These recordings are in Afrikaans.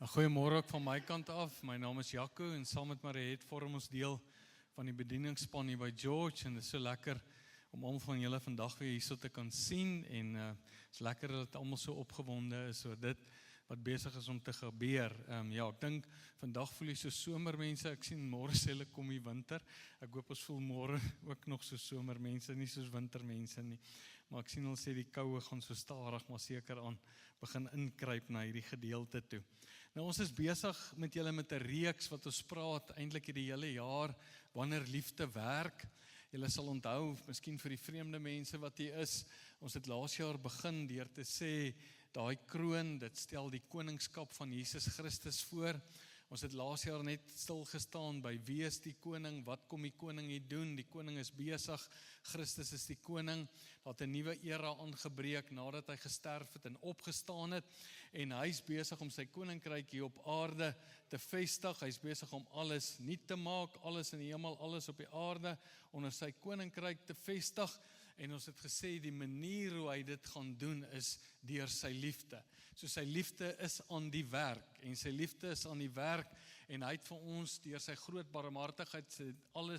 Goeiemôre ook van my kant af. My naam is Jaco en saam met Mariet vorm ons deel van die bedieningsspan hier by George en dit is so lekker om almal van julle vandag weer hierso te kan sien en is lekker dat almal so opgewonde is oor dit wat besig is om te gebeur. Ja, ek dink vandag voel jy so somermense. Ek sien môre sê hulle kom die winter. Ek hoop ons voel môre ook nog so somermense, nie soos wintermense nie. Maar ek sien hulle sê die koue gaan so stadig maar seker aan begin inkruip na hierdie gedeelte toe. Nou ons is besig met julle met 'n reeks wat ons praat eintlik hierdie hele jaar wanneer liefde werk. Julle sal onthou, miskien vir die vreemde mense wat hier is, ons het laas jaar begin deur te sê daai kroon, dit stel die koningskap van Jesus Christus voor. Ons het laas jaar net stil gestaan by wie is die koning, wat kom die koning hier doen? Die koning is besig, Christus is die koning. Daar het 'n nuwe era aangebreek nadat hy gesterf het en opgestaan het en hy is besig om sy koninkryk hier op aarde te vestig. Hy is besig om alles nuut te maak, alles in die hemel, alles op die aarde onder sy koninkryk te vestig. En ons het gesê die manier hoe hy dit gaan doen is deur sy liefde. So sy liefde is aan die werk en sy liefde is aan die werk en hy het vir ons deur sy groot barmhartigheid,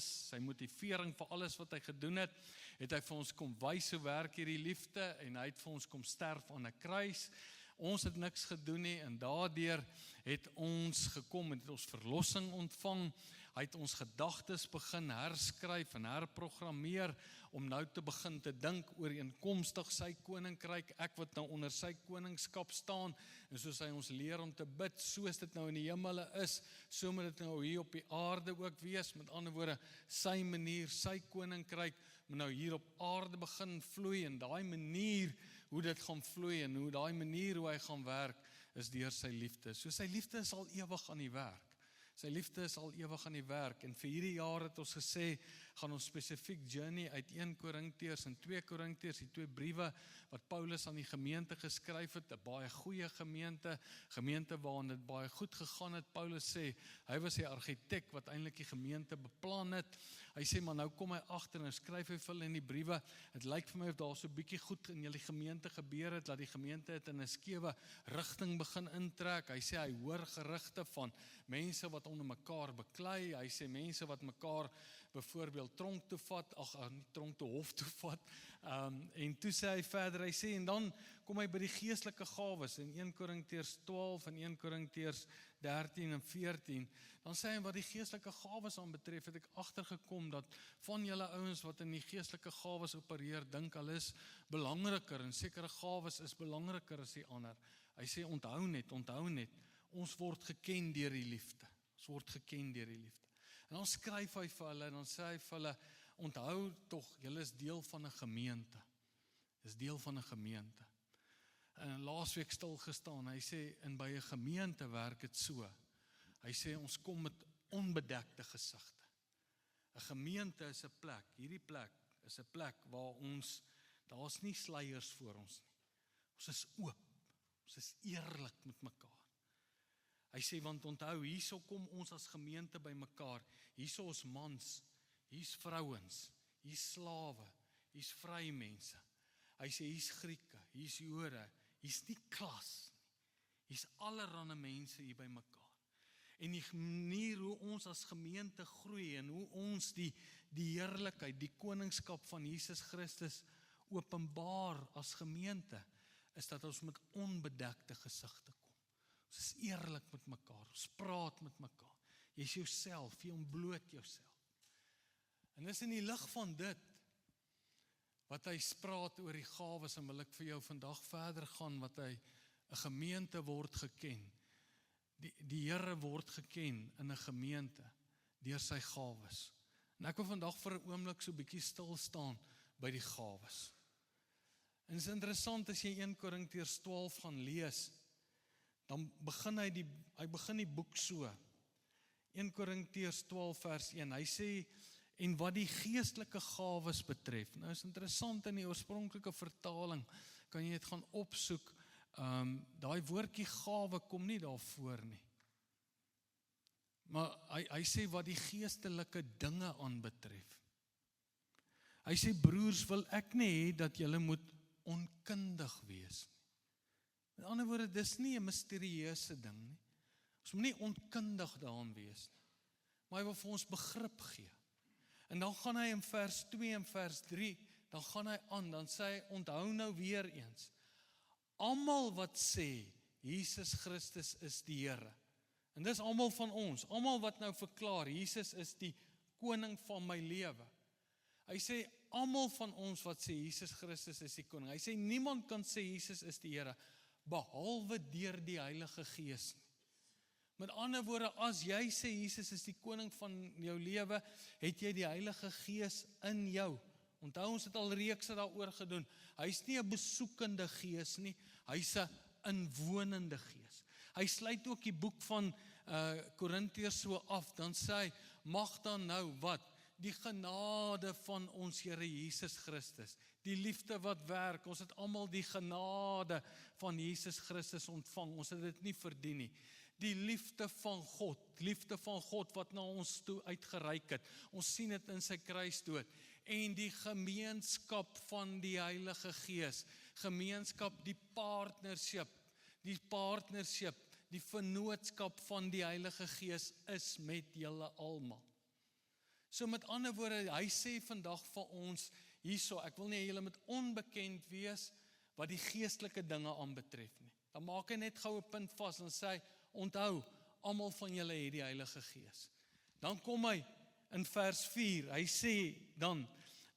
sy motivering vir alles wat hy gedoen het hy vir ons kom wys hoe werk hierdie liefde en hy het vir ons kom sterf aan 'n kruis. Ons het niks gedoen nie en daardeur het ons gekom en het ons verlossing ontvang. Hy het ons gedagtes begin herskryf en herprogrammeer om nou te begin te dink ooreenkomstig sy koninkryk, ek wat nou onder sy koningskap staan en soos hy ons leer om te bid, soos dit nou in die hemele is, so moet dit nou hier op die aarde ook wees. Met ander woorde, sy manier, sy koninkryk moet nou hier op aarde begin vloei en daai manier hoe dit gaan vloei en hoe daai manier hoe hy gaan werk is deur sy liefde. So sy liefde is al ewig aan die werk. Sy liefde is al ewig aan die werk en vir hierdie jaar het ons gesê, gaan ons spesifiek journey uit 1 Korintiërs en 2 Korintiërs, die 2 briewe wat Paulus aan die gemeente geskryf het, 'n baie goeie gemeente waarin dit baie goed gegaan het. Paulus sê, hy was die argitek wat eintlik die gemeente beplan het. Hy sê, maar nou kom hy agter en skryf hy vir hulle in die briewe, het lyk vir my of daar so 'n bietjie goed in julle gemeente gebeur het, dat die gemeente het in 'n skewe rigting begin intrek. Hy sê, hy hoor gerugte van mense wat onder mekaar beklei. Hy sê mense wat mekaar byvoorbeeld tronk toe vat, nie tronk toe hof toe vat. En toe sê hy verder, hy sê, en dan kom hy by die geestelike gawes in 1 Korintiërs 12 en 1 Korintiërs 13 en 14. Dan sê hy wat die geestelike gawes aanbetref, het ek agtergekom dat van julle ouens wat in die geestelike gawes opereer, dink hulle is belangriker en sekere gawes is belangriker as die ander. Hy sê onthou net, ons word geken deur die liefde. Ons word geken deur die liefde. En dan skryf hy vir hulle en dan sê hy vir hulle, onthou tog, julle is deel van 'n gemeente. Is deel van 'n gemeente. En laasweek stil gestaan, hy sê, en by 'n gemeente werk dit so. Hy sê, ons kom met onbedekte gesigte. 'n Gemeente is 'n plek, hierdie plek is 'n plek waar daar's nie sluiers voor ons nie. Ons is oop, ons is eerlik met mekaar. Hy sê, want onthou, hierso kom ons as gemeente by mekaar, hierso is mans, hier's vrouens, hier's slawe, hier's vrye mense. Hy sê, hier's Grieke, hier's Jode, hier's nie klas nie, hier's allerlei mense hier by mekaar. En die manier hoe ons as gemeente groei en hoe ons die heerlikheid, die koningskap van Jesus Christus openbaar as gemeente, is dat ons met onbedekte gesigte kom. Ons is eerlik met mekaar, ons praat met mekaar. Jy is jouself, jy ontbloot jouself. En dis in die lig van dit, wat hy praat oor die gawes, en wil ek vir jou vandag verder gaan, wat hy, 'n gemeente word geken. Die Here word geken in 'n gemeente, deur sy gawes. En ek wil vandag vir 'n oomblik so 'n bietjie stil staan by die gawes. En dit is interessant as jy 1 Korintiërs 12 gaan lees, dan begin hy begin die boek so. 1 Korintiërs 12 vers 1, hy sê, en wat die geestelike gawes betref, nou is interessant in die oorspronklike vertaling, kan jy dit gaan opsoek, daai woordjie gawe kom nie daarvoor nie. Maar hy sê wat die geestelike dinge aanbetref. Hy sê, broers, wil ek nie hê dat julle moet onkundig wees nie. Met ander woorde, dis nie 'n misterieuse ding nie. Ons moet nie onkundig daaraan wees nie, maar hy wil vir ons begrip gee. En dan gaan hy in vers 2 en vers 3, dan gaan hy aan, dan sê hy, onthou nou weer eens, almal wat sê, Jesus Christus is die Here. En dis almal van ons, almal wat nou verklaar, Jesus is die koning van my lewe. Hy sê, almal van ons wat sê, Jesus Christus is die koning. Hy sê, niemand kan sê, Jesus is die Here, behalwe deur die Heilige Gees nie. Met ander woorde, as jy sê, Jesus is die koning van jou lewe, het jy die Heilige Gees in jou. Onthou, ons het al reekse daaroor gedoen. Hy's nie 'n besoekende gees nie, hy's 'n inwonende gees. Hy sluit ook die boek van Korintiërs so af, dan sê hy, mag dan nou wat? Die genade van ons Here Jesus Christus, die liefde wat werk, ons het almal die genade van Jesus Christus ontvang, ons het dit nie verdien nie. Die liefde van God wat na ons toe uitgereik het, ons sien dit in sy kruisdood, en die gemeenskap van die Heilige Gees, gemeenskap, die partnership, die vennootskap van die Heilige Gees is met julle almal. So met ander woorde, hy sê vandag vir ons hierso, ek wil nie julle met onbekend wees wat die geestelike dinge aanbetref nie. Dan maak hy net gou 'n punt vas en sê, onthou, almal van julle het die Heilige Gees. Dan kom hy in vers 4, hy sê dan,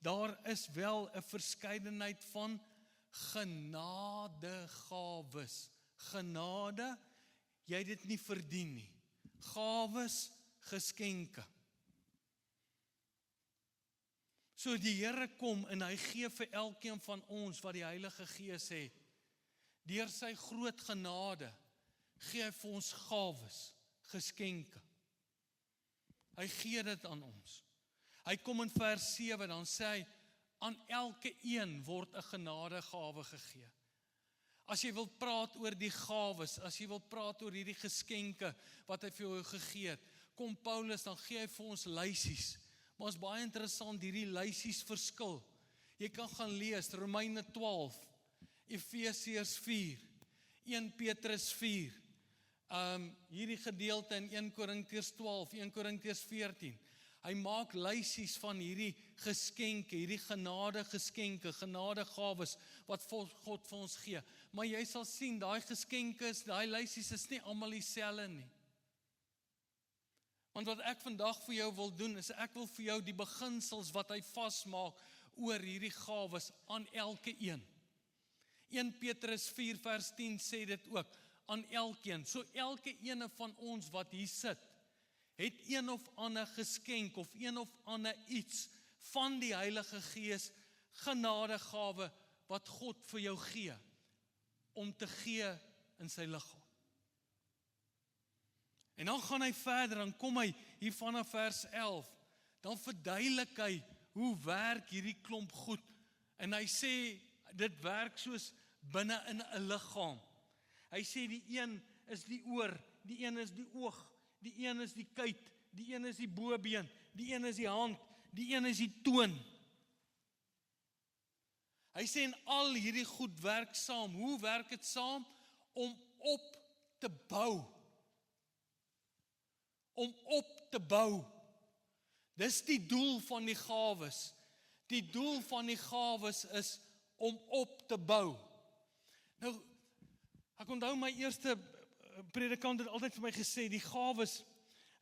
daar is wel 'n verskeidenheid van genadegawes. Genade, jy het dit nie verdien nie. Gawes, geskenke. So die Here kom en hy gee vir elkeen van ons wat die Heilige Gees het. Deur sy groot genade gee hy vir ons gawes, geskenke. Hy gee dit aan ons. Hy kom in vers 7, dan sê hy, aan elke een word 'n genadegawe gegee. As jy wil praat oor die gawes, as jy wil praat oor hierdie geskenke wat hy vir jou gegee het, kom Paulus, dan gee hy vir ons lysies. Maar is baie interessant, hierdie lysies verskil. Jy kan gaan lees, Romeine 12, Efesiërs 4, 1 Petrus 4, hierdie gedeelte in 1 Korintiërs 12, 1 Korintiërs 14. Hy maak lysies van hierdie geskenke, hierdie genadegeskenke, genadegawes wat God vir ons gee. Maar jy sal sien, daai geskenke, daai lysies is nie almal dieselfde nie. Want wat ek vandag vir jou wil doen, is ek wil vir jou die beginsels wat hy vasmaak oor hierdie gawes aan elke een. 1 Petrus 4 vers 10 sê dit ook, aan elkeen. So elke ene van ons wat hier sit, het een of ander geskenk of een of ander iets van die Heilige Gees, genadegawe wat God vir jou gee, om te gee in sy liggaam. En dan gaan hy verder, dan kom hy hier vanaf vers 11, dan verduidelik hy, hoe werk hierdie klomp goed, en hy sê, dit werk soos binne in 'n liggaam. Hy sê die een is die oor, die een is die oog, die een is die kuit, die een is die bobeen, die een is die hand, die een is die toon. Hy sê en al hierdie goed werk saam. Hoe werk dit saam? Om op te bou. Om op te bou. Dis die doel van die gawes. Die doel van die gawes is om op te bou. Nou, ek onthou my eerste predikant het altyd vir my gesê, die gawes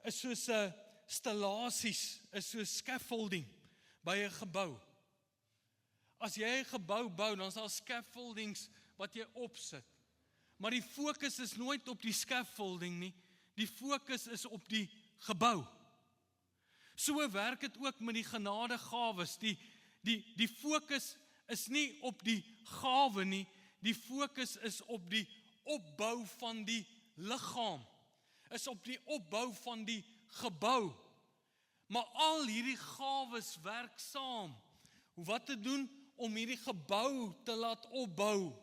is soos stellasies, is soos scaffolding by 'n gebou. As jy 'n gebou bou, dan is daar scaffoldings wat jy opsit. Maar die fokus is nooit op die scaffolding nie, die fokus is op die gebou. So werk dit ook met die genadegawes. Die fokus is nie op die gawe nie, die fokus is op die opbou van die liggaam, is op die opbou van die gebou. Maar al hierdie gawes werk saam. Wat te doen? Om hierdie gebou te laat opbou.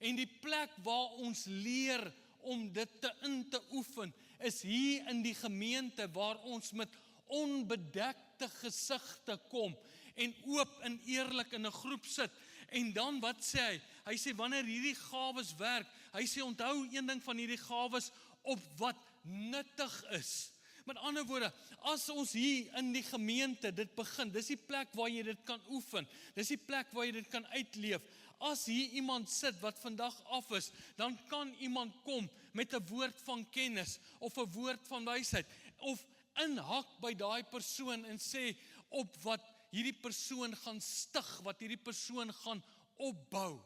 En die plek waar ons leer om dit in te oefen, is hier in die gemeente waar ons met onbedekte gesigte kom en oop en eerlik in 'n groep sit. En dan wat sê hy? Hy sê wanneer hierdie gawes werk, hy sê onthou een ding van hierdie gawes, op wat nuttig is. Met ander woorde, as ons hier in die gemeente dit begin, dis die plek waar jy dit kan oefen, dis die plek waar jy dit kan uitleef. As hier iemand sit wat vandag af is, dan kan iemand kom met 'n woord van kennis, of 'n woord van wysheid, of inhak by daai persoon en sê op wat hierdie persoon gaan stig, wat hierdie persoon gaan opbou.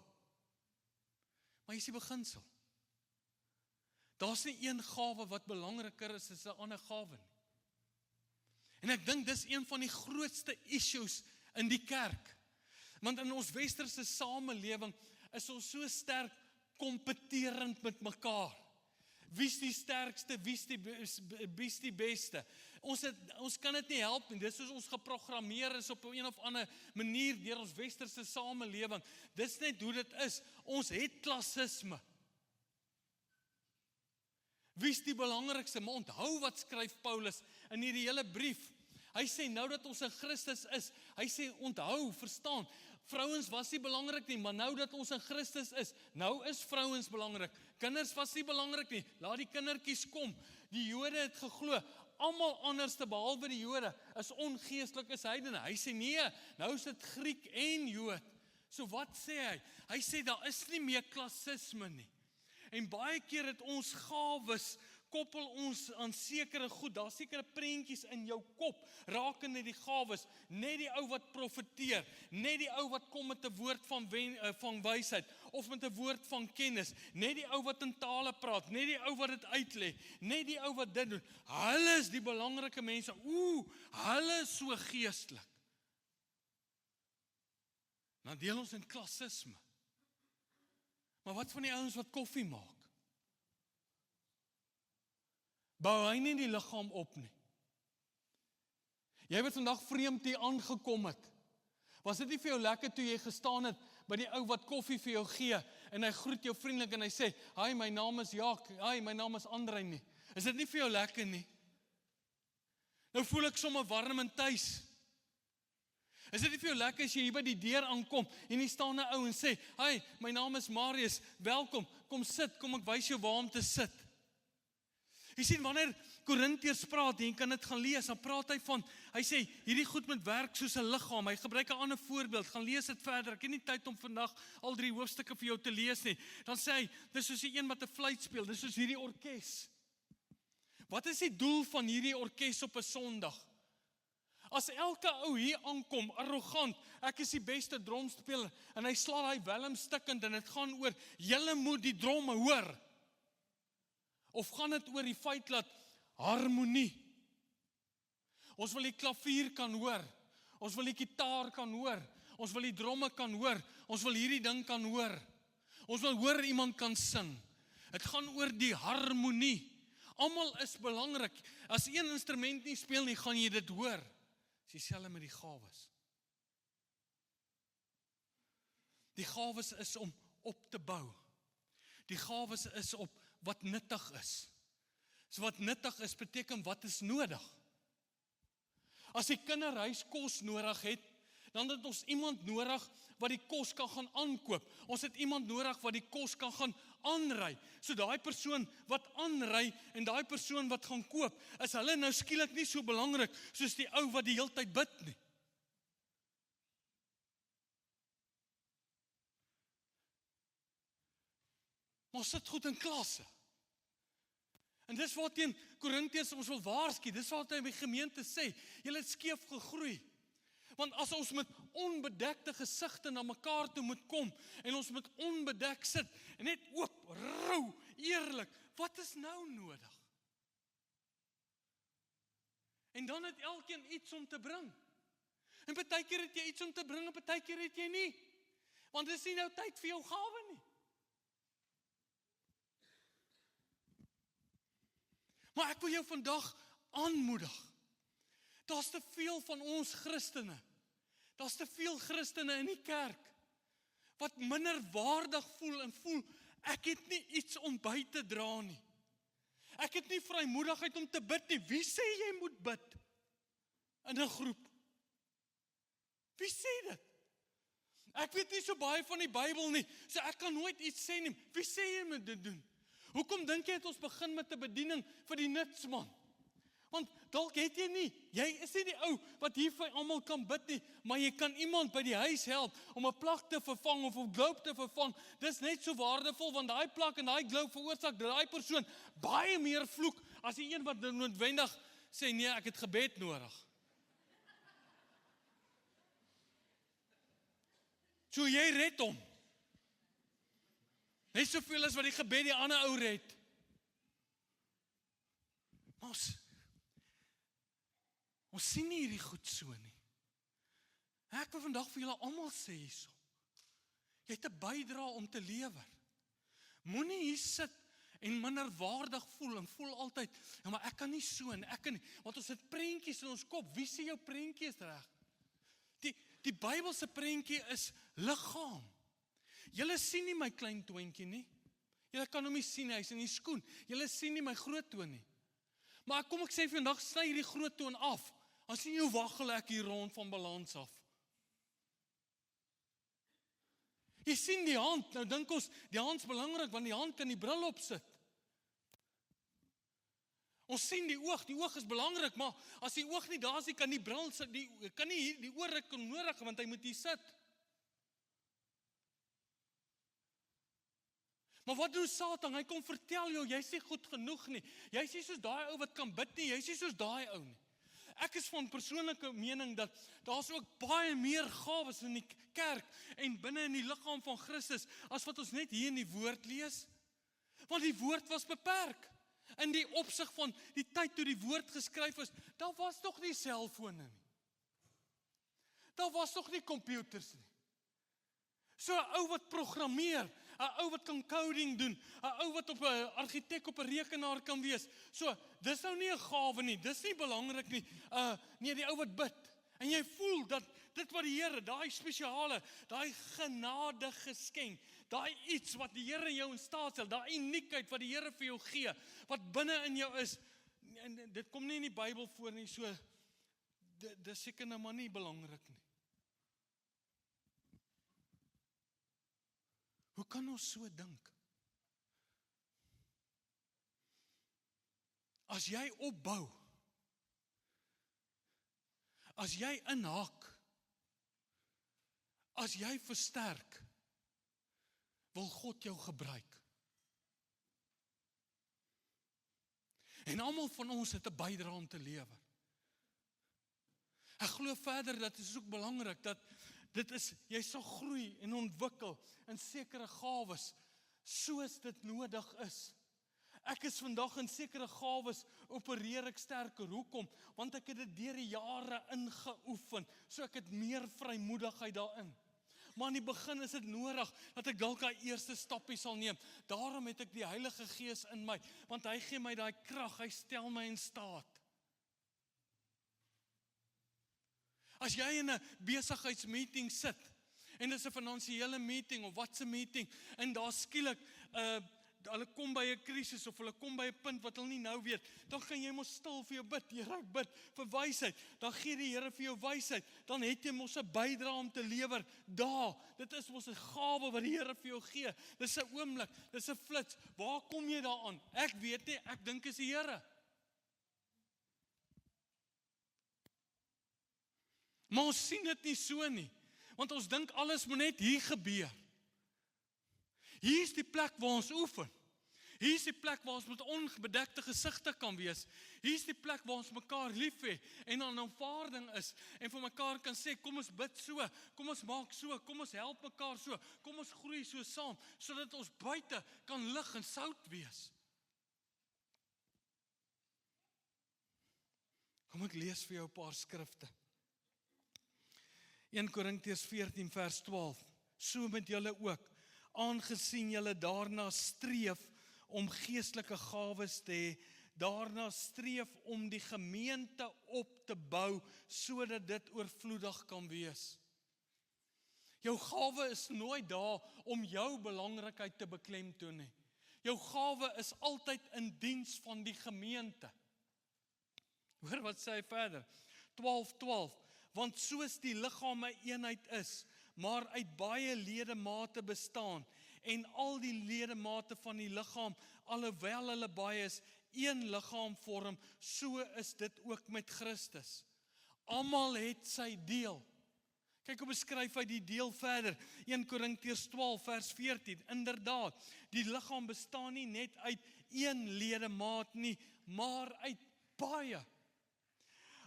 Maar hier is die beginsel. Daar's nie een gawe wat belangriker is as 'n ander gawe nie. En ek dink dis een van die grootste issues in die kerk. Want in ons westerse samelewing is ons so sterk kompeterend met mekaar. Wie's die sterkste, wie's die beste. Ons kan dit nie help nie, dis soos ons geprogrammeer is op 'n of ander manier deur ons westerse samelewing. Dis net hoe dit is, ons het klassisme. Wie's die belangrikste? Maar onthou wat skryf Paulus in hierdie hele brief. Hy sê nou dat ons in Christus is, hy sê onthou, verstaan, vrouens was nie belangrik nie, maar nou dat ons in Christus is, nou is vrouens belangrik. Kinders was nie belangrik nie, laat die kindertjies kom. Die Jode het geglo, almal anderste behalwe die Jode is ongeestelik, is heidene. Hy sê nee, nou is dit Griek en Jood. So wat sê hy? Hy sê daar is nie meer klassisme nie. En baie keer het ons gawes, koppel ons aan sekere goed, daar sekere prentjies in jou kop, rakende die gawes, net die ou wat profeteer, net die ou wat kom met 'n woord van wysheid, of met 'n woord van kennis, net die ou wat in tale praat, net die ou wat dit uitlê, net die ou wat dit doen, hulle is die belangrike mense, hulle is so geestelik. Dan deel ons in klassisme. Maar wat van die ouens wat koffie maak? Bou hy nie die liggaam op nie. Jy het vandag vreemd hier aangekom het. Was dit nie vir jou lekker toe jy gestaan het by die ou wat koffie vir jou gee en hy groet jou vriendelik en hy sê, "Hi, my naam is Jaak, hi, my naam is Andrei nie." Is dit nie vir jou lekker nie? Nou voel ek sommer warm en tuis. Is dit nie vir jou lekker as jy hier by die deur aankom en hier staan 'n ou en sê, "Hi, my naam is Marius, welkom, kom sit, kom ek wys jou waar om te sit." Jy sien, wanneer Korintiërs praat, jy kan dit gaan lees, dan praat hy sê, hierdie goed moet werk soos 'n liggaam. Hy gebruik 'n ander voorbeeld, gaan lees dit verder. Ek het nie tyd om vandag al 3 hoofstukke vir jou te lees nie. Dan sê hy, dis soos die een wat 'n fluit speel, dis soos hierdie orkes. Wat is die doel van hierdie orkes op 'n Sondag? As elke ou hier aankom, arrogant, ek is die beste dromspeler, en hy slaan hy welm stikkend, en dit gaan oor, julle moet die dromme hoor. Of gaan dit oor die feit dat harmonie? Ons wil die klavier kan hoor, ons wil die gitaar kan hoor, ons wil die dromme kan hoor, ons wil hierdie ding kan hoor, ons wil hoor iemand kan sing. Het gaan oor die harmonie. Almal is belangrik. As een instrument nie speel nie, gaan jy dit hoor. Dis dieselfde met die gawes. Die gawes is om op te bou. Die gawes is op wat nuttig is. So wat nuttig is, beteken wat is nodig. As die kinderhuis kos nodig het, dan het ons iemand nodig wat die kos kan gaan aankoop. Ons het iemand nodig wat die kos kan gaan aanry. So daai persoon wat aanry en daai persoon wat gaan koop, is hulle nou skielik nie so belangrik soos die ou wat die hele tyd bid nie. Maar sit goed in klasse. En dis wat teen Korintiërs ons wil waarsku, dis wat hy in die gemeente sê, julle het skeef gegroei. Want as ons met onbedekte gesigte na mekaar toe moet kom, en ons moet onbedek sit, en net oop, rou, eerlik, wat is nou nodig? En dan het elkeen iets om te bring. En partykeer het jy iets om te bring, en partykeer het jy nie. Want dis nie nou tyd vir jou gawe nie. Maar ek wil jou vandag aanmoedig. Daar's te veel van ons Christene. Daar's te veel Christene in die kerk wat minder waardig voel en voel, ek het nie iets om by te dra nie. Ek het nie vrymoedigheid om te bid nie. Wie sê jy moet bid in 'n groep? Wie sê dit? Ek weet nie so baie van die Bybel nie, so ek kan nooit iets sê nie. Wie sê jy moet dit doen? Hoekom dink jy het ons begin met 'n bediening vir die nutsman? Want dalk het jy nie, jy is nie die ou wat hier vir almal kan bid nie, maar jy kan iemand by die huis help om 'n plak te vervang of 'n globe te vervang. Dis net so waardevol, want daai plak en daai globe veroorsaak dat daai persoon baie meer vloek as die een wat noodwendig sê nee, ek het gebed nodig. So jy red hom. Net soveel as wat die gebed die ander ou red. Ons sien nie hierdie goed so nie. Ek wil vandag vir julle almal sê hierso. Jy het 'n bydra om te lewer. Moenie hier sit en minderwaardig voel en voel altyd, ja maar ek kan nie so en ek kan nie, want ons het prentjies in ons kop. Wie sê jou prentjie is reg? Die Bybelse prentjie is liggaam. Julle sien nie my klein toontjie nie. Julle kan hom nie sien, hy's in die skoen. Julle sien nie my groot toon nie. Maar kom ek sê vandag, sny hierdie groot toon af. As sien jy hoe waggel ek hier rond van balans af. Jy sien die hand, nou dink ons, die hand is belangrik, want die hand kan die bril opsit. Ons sien die oog is belangrik, maar as die oog nie daar is, kan die bril sit, kan nie die oor kan nodig, want hy moet hier sit. Maar wat doen Satan? Hy kom vertel jou, jy's nie goed genoeg nie. Jy's nie soos daai ou wat kan bid nie, jy's nie soos daai ou nie. Ek is van persoonlike mening dat daar's ook baie meer gawes in die kerk en binne in die liggaam van Christus as wat ons net hier in die woord lees. Want die woord was beperk. In die opsig van die tyd toe die woord geskryf is, daar was nog nie selfone nie. Daar was nog nie computers nie. So 'n ou wat programmeer, 'n ou wat kan coding doen, 'n ou wat op 'n argitek op 'n rekenaar kan wees. So, dis nou nie 'n gawe nie, dis nie belangrik nie. Nee, die ou wat bid. En jy voel dat dit wat die Here, daai spesiale, daai genade geskenk, daai iets wat die Here jou in staat stel, daai uniekheid wat die Here vir jou gee, wat binne in jou is. En dit kom nie in die Bybel voor nie, so dis seker nou maar nie belangrik nie. Hoe kan ons so dink? As jy opbou, as jy inhaak, as jy versterk, wil God jou gebruik. En almal van ons het 'n bydra om te lewer. Ek glo verder dat dit is ook belangrik dat dit is, jy sal groei en ontwikkel in sekere gawes, soos dit nodig is. Ek is vandag in sekere gawes, opereer ek sterker. Hoekom? Want ek het dit deur die jare ingeoefen, so ek het meer vrymoedigheid daarin. Maar in die begin is dit nodig, dat ek dalk daai eerste stappie sal neem. Daarom het ek die Heilige Gees in my, want hy gee my daai krag, hy stel my in staat. As jy in 'n besigheidsmeeting sit, en dit is 'n finansiële meeting, of wat 'n meeting, en daar skielik, hulle kom by 'n krisis, of hulle kom by 'n punt wat hulle nie nou weet, dan gaan jy mos stil vir jou bid, Here, ek bid vir wysheid, dan gee die Here vir jou wysheid, dan het jy mos 'n bydra om te lewer, daar, dit is mos 'n gawe wat die Here vir jou gee, dis 'n oomblik, dis 'n flits, waar kom jy daaraan? Ek weet nie, ek dink is die Here. Maar ons sien dit nie so nie, want ons dink alles moet net hier gebeur. Hier is die plek waar ons oefen. Hier is die plek waar ons met onbedekte gesigte kan wees. Hier is die plek waar ons mekaar lief hê en aan aanvaarding is en vir mekaar kan sê, kom ons bid so, kom ons maak so, kom ons help mekaar so, kom ons groei so saam, sodat ons buite kan lig en sout wees. Kom ek lees vir jou 'n paar skrifte. 1 Korintiërs 14 vers 12. So met julle ook, aangesien julle daarna streef om geestelike gawes te hê, daarna streef om die gemeente op te bou, sodat dit oorvloedig kan wees. Jou gawe is nooit daar om jou belangrikheid te beklemtoon nie. Jou gawe is altyd in diens van die gemeente. Hoor wat sê hy verder? 12:12. Want soos die liggaam 'n eenheid is, maar uit baie ledemate bestaan, en al die ledemate van die liggaam, alhoewel hulle baie is, een liggaam vorm, so is dit ook met Christus. Almal het sy deel. Kyk hoe beskryf hy die deel verder. 1 Korintiërs 12 vers 14. Inderdaad, die liggaam bestaan nie net uit een ledemaat nie, maar uit baie.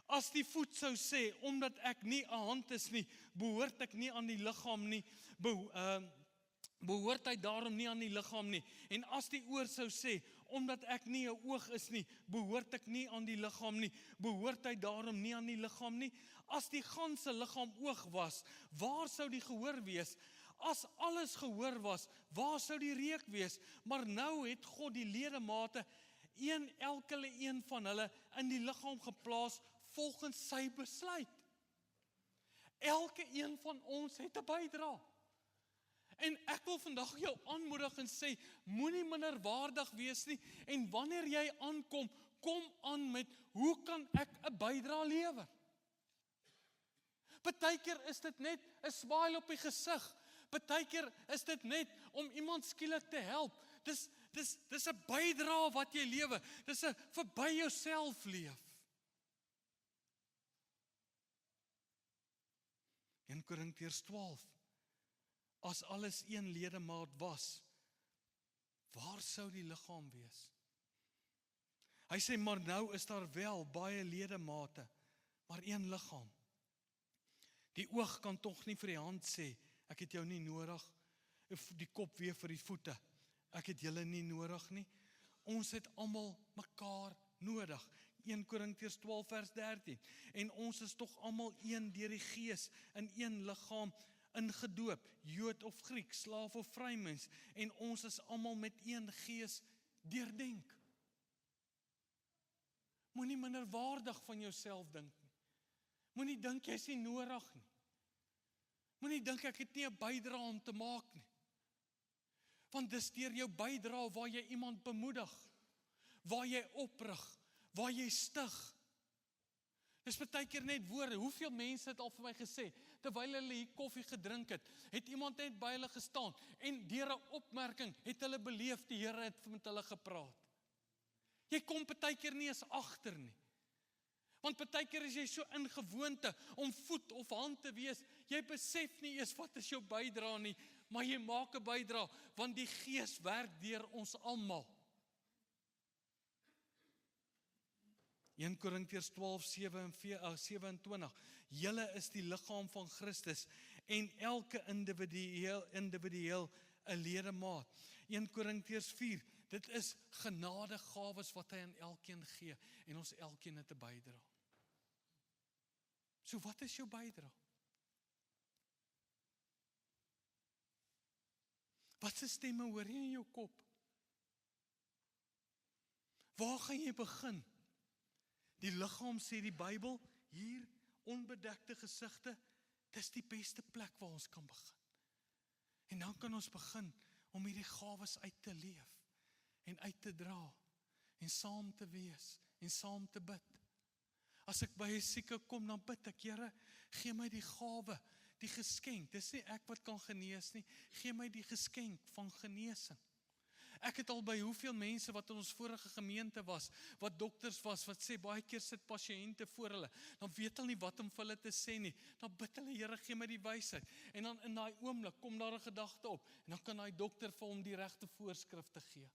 As die voet sou sê, omdat ek nie 'n hand is nie, behoort ek nie aan die liggaam nie, behoort hy daarom nie aan die liggaam nie. En as die oor sou sê, omdat ek nie 'n oog is nie, behoort ek nie aan die liggaam nie, behoort hy daarom nie aan die liggaam nie. As die ganse liggaam oog was, waar sou die gehoor wees? As alles gehoor was, waar sou die reuk wees? Maar nou het God die ledemate, elke een van hulle, in die liggaam geplaas, volgens sy besluit. Elke een van ons het 'n bydra. En ek wil vandag jou aanmoedig en sê, moenie minderwaardig wees nie, en wanneer jy aankom, kom aan met, hoe kan ek 'n bydra lewer? Partykeer is dit net 'n smile op die gesig. Partykeer is dit net om iemand skielik te help. Dis 'n bydra wat jy lewe. Dis 'n verby jouself leef. 1 Korintiërs 12. As alles een ledemaat was, waar sou die liggaam wees? Hy sê, maar nou is daar wel baie ledemate, maar een liggaam. Die oog kan tog nie vir die hand sê, ek het jou nie nodig, of die kop weer vir die voete, ek het julle nie nodig nie. Ons het almal mekaar nodig. 1 Korintiërs 12 vers 13. En ons is tog almal een deur die Gees, in een liggaam ingedoop, Jood of Griek, slaaf of vrymens, en ons is almal met een Gees deurdenk. Moenie minderwaardig van jouself dink nie. Moenie dink jy is nie nodig nie. Moenie dink ek het nie 'n bydra om te maak nie. Want dis deur jou bydra waar jy iemand bemoedig, waar jy oprig, waar jy stig. Dis partykeer net woorde. Hoeveel mense het al vir my gesê, terwyl hulle hier koffie gedrink het, het iemand net by hulle gestaan, en deur 'n opmerking het hulle beleef, die Here het met hulle gepraat. Jy kom partykeer nie eens agter nie. Want partykeer is jy so in gewoonte om voet of hand te wees, jy besef nie eers wat is jou bydra nie, maar jy maak 'n bydra, want die Gees werk deur ons almal. 1 Korintiërs 12, 27. Julle is die liggaam van Christus en elke individueel 'n ledemaat. 1 Korintiërs 4, dit is genadegawes wat hy aan elkeen gee en ons elkeen het 'n bydra. So wat is jou bydra? Wat se stemme hoor jy in jou kop? Waar gaan jy begin? Die liggaam, sê die Bybel, hier, onbedekte gesigte, dis die beste plek waar ons kan begin. En dan kan ons begin om hierdie gawes uit te leef, en uit te dra, en saam te wees, en saam te bid. As ek by 'n sieke kom, dan bid ek, Here, gee my die gawe, die geskenk, dis nie ek wat kan genees nie, gee my die geskenk van genesing. Ek het al by hoeveel mense wat in ons vorige gemeente was, wat dokters was, wat sê, baie keer sit pasiënte voor hulle, dan weet hulle nie wat om vir hulle te sê nie, dan bid hulle, Here, gee my die wysheid, en dan in daai oomblik kom daar 'n gedagte op, en dan kan daai dokter vir hom die regte voorskrifte gee.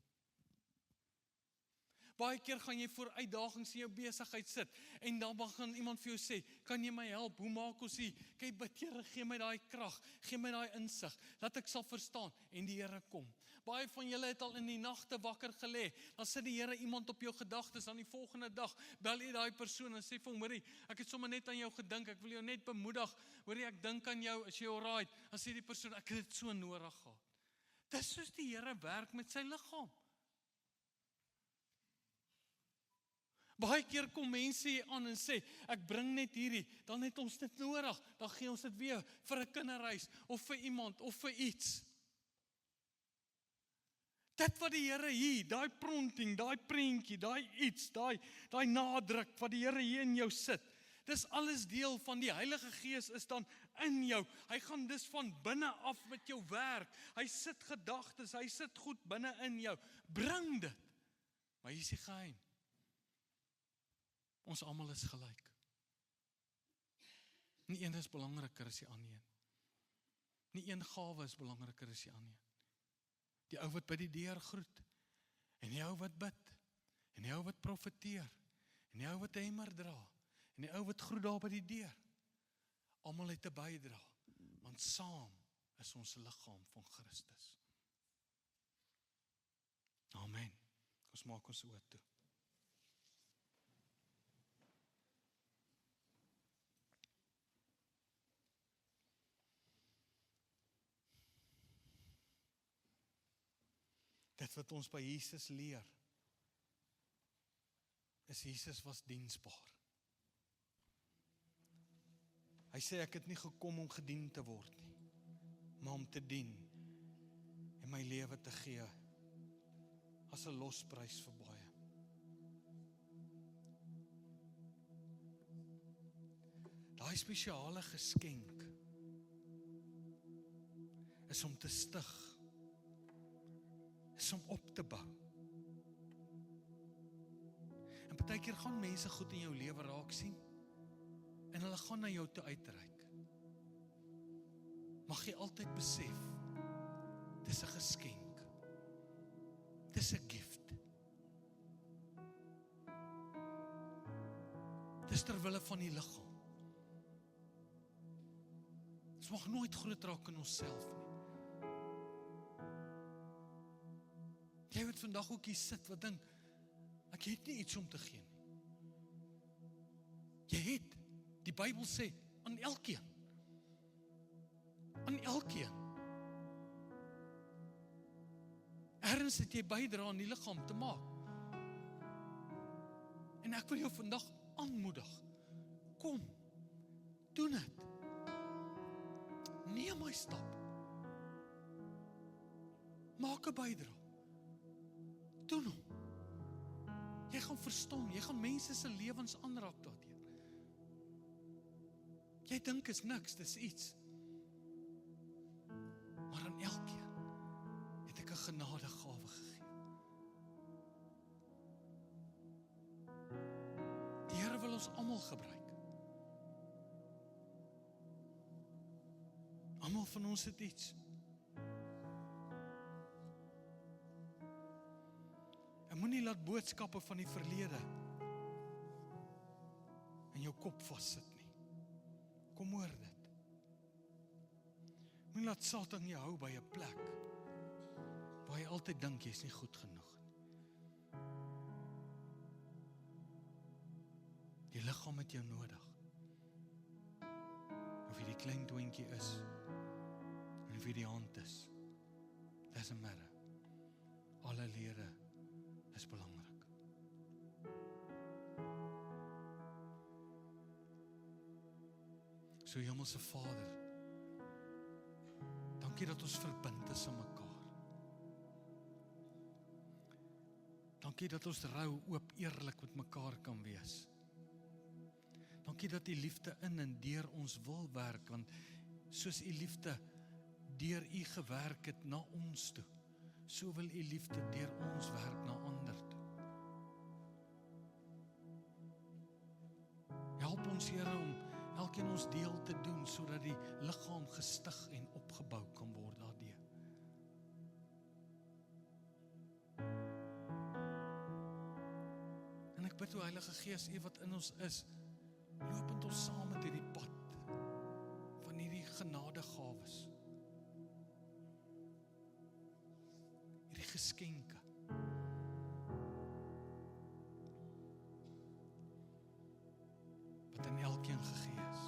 Baie keer gaan jy voor uitdagings in jou besigheid sit, en dan gaan iemand vir jou sê, kan jy my help, hoe maak ons hier? Kyk, bid, Here, gee my daai krag, gee my daai insig, dat ek sal verstaan, en die Here kom. Baie van julle het al in die nagte wakker gelê, dan sit die Here iemand op jou gedagtes, dan die volgende dag, bel jy daai persoon, en sê vir hom, hoorie, ek het sommer net aan jou gedink, ek wil jou net bemoedig, hoorie, ek dink aan jou, is jy alright? Dan sê die persoon, ek het dit so nodig gehad. Dis soos die Here werk met sy liggaam. Baie keer kom mense hier aan en sê, ek bring net hierdie, dan het ons dit nodig, dan gee ons dit weer vir 'n kinderreis, of vir iemand, of vir iets. Dit wat die Here hier, daai prompting, daai prentjie, daai iets, daai nadruk wat die Here hier in jou sit, Dis alles deel van die Heilige Gees is dan in jou. Hy gaan dis van binne af met jou werk. Hy sit gedagtes, hy sit goed binne in jou. Bring dit. Maar hier is die geheim. Ons almal is gelyk. Nie een is belangriker as die ander een. Nie een gawe is belangriker as die ander een. Die ou wat by die deur groet, en die ou wat bid, en die ou wat profeteer, en die ou wat 'n emmer dra, en die ou wat groet daar by die deur. Almal het 'n bydra, want saam is ons liggaam van Christus. Amen. Ons maak ons oë toe. Dit wat ons by Jesus leer, is Jesus was diensbaar. Hy sê ek het nie gekom om gedien te word nie, maar om te dien en my lewe te gee as 'n losprys vir baie. Daai spesiale geskenk is om te stig, is om op te bou. En partykeer gaan mense goed in jou lewe raak sien, en hulle gaan na jou toe uitreik. Mag jy altyd besef, dis 'n geskenk. Dis 'n gift. Dis ter wille van die liggaam. Ons mag nooit groot raak in onsself nie. Jy wat vandag ook hier sit wat dink, ek het nie iets om te gee nie. Jy het, die Bybel sê, aan elkeen. Aan elkeen. Ergens het jy bydra aan die liggaam te maak. En ek wil jou vandag aanmoedig. Kom, doen dit. Neem my stap. Maak 'n bydra. Doen hom. Jy gaan verstaan, jy gaan mense se lewens aanraak daardeur. Jy dink is niks, dis iets. Maar aan elkeen het ek 'n genadegawe gegee. Die Here wil ons almal gebruik. Almal van ons het iets. En moenie laat boodskappe van die verlede in jou kop vassit nie. Kom hoor dit. Moenie laat Satan jou hou by 'n plek waar jy altyd dink jy's nie goed genoeg nie. Die liggaam het jou nodig. Of jy die klein doontjie is, en of jy die hand is, doesn't matter. Alle lede is belangrik. So Hemelse Vader, dankie dat ons verbind is aan mekaar. Dankie dat ons rou, oop, eerlik met mekaar kan wees. Dankie dat die liefde in en deur ons wil werk, want soos die liefde deur u gewerk het na ons toe, so wil u liefde deur ons werk na ander toe. Help ons, Here, om elkeen ons deel te doen, sodat die liggaam gestig en opgebou kan word daardeur. En ek bid, o Heilige Gees, u wat in ons is, lopend ons saam met hierdie pad van hierdie genadegawes, hierdie geskenke. Wat in elkeen gegee is.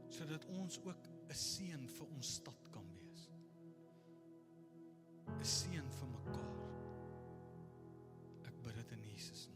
Sodat ons ook 'n seën vir ons stad kan wees. 'n Seën vir mekaar. Ek bid dit in Jesus naam.